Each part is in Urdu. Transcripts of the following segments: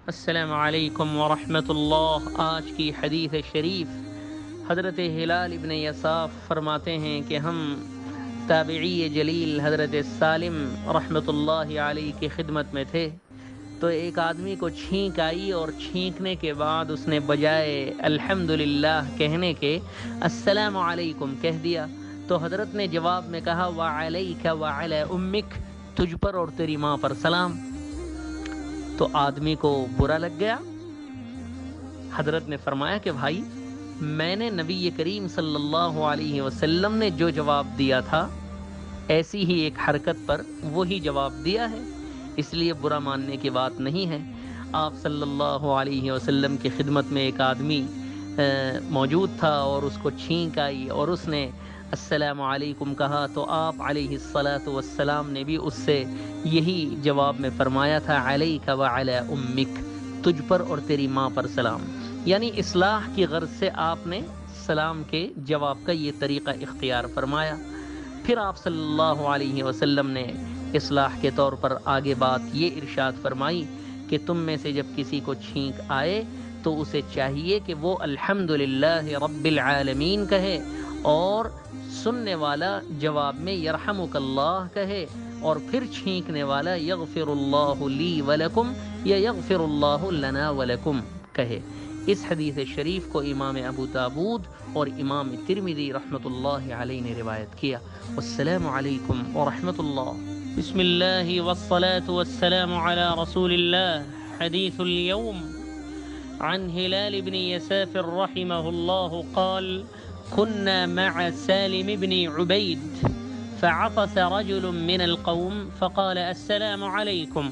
السلام علیکم ورحمۃ اللہ۔ آج کی حدیث شریف حضرت ہلال ابن یساف فرماتے ہیں کہ ہم تابعی جلیل حضرت سالم رحمۃ اللہ علیہ کی خدمت میں تھے، تو ایک آدمی کو چھینک آئی اور چھینکنے کے بعد اس نے بجائے الحمدللہ کہنے کے السلام علیکم کہہ دیا، تو حضرت نے جواب میں کہا وعلیک وعلی امک، تجھ پر اور تیری ماں پر سلام۔ تو آدمی کو برا لگ گیا۔ حضرت نے فرمایا کہ بھائی، میں نے نبی کریم صلی اللہ علیہ وسلم نے جو جواب دیا تھا ایسی ہی ایک حرکت پر وہی جواب دیا ہے، اس لیے برا ماننے کی بات نہیں ہے۔ آپ صلی اللہ علیہ وسلم کی خدمت میں ایک آدمی موجود تھا اور اس کو چھینک آئی اور اس نے السلام علیکم کہا، تو آپ علیہ الصلاۃ والسلام نے بھی اس سے یہی جواب میں فرمایا تھا علیک وعلی امک، تجھ پر اور تیری ماں پر سلام، یعنی اصلاح کی غرض سے آپ نے سلام کے جواب کا یہ طریقہ اختیار فرمایا۔ پھر آپ صلی اللہ علیہ وسلم نے اصلاح کے طور پر آگے بات یہ ارشاد فرمائی کہ تم میں سے جب کسی کو چھینک آئے تو اسے چاہیے کہ وہ الحمدللہ رب العالمین کہے، اور سننے والا جواب میں یرحمک اللہ کہے، اور پھر چھینکنے والا یغفر اللہ لی ولکم یا یغفر اللہ لنا ولکم کہے۔ اس حدیث شریف کو امام ابو داود اور امام ترمذی رحمۃ اللہ علیہ نے روایت کیا۔ والسلام علیکم ورحمۃ اللہ۔ بسم اللہ والصلاة والسلام علی رسول اللہ۔ حدیث اليوم عن هلال بن يساف رحمه الله قال: كنا مع سالم بن عبيد فعطس رجل من القوم فقال السلام عليكم،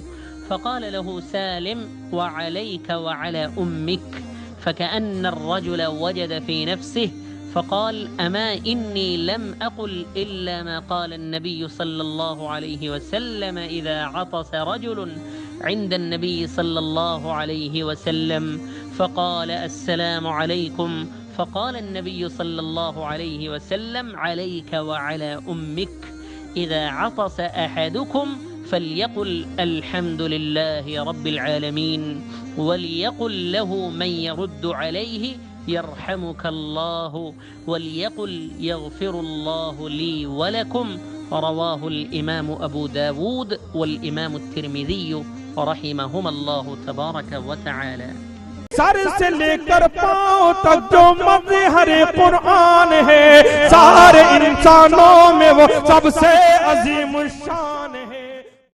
فقال له سالم وعليك وعلى أمك، فكأن الرجل وجد في نفسه فقال أما إني لم أقل إلا ما قال النبي صلى الله عليه وسلم إذا عطس رجل عند النبي صلى الله عليه وسلم فقال السلام عليكم، فقال النبي صلى الله عليه وسلم عليك وعلى أمك، إذا عطس أحدكم فليقل الحمد لله رب العالمين، وليقل له من يرد عليه يرحمك الله، وليقل يغفر الله لي ولكم، رواه الإمام أبو داود والإمام الترمذي رحمهما الله تبارك وتعالى۔ سر سے لے کر پاؤں تک جو مظہر قرآن ہے، سارے انسانوں میں وہ سب سے عظیم الشان ہے۔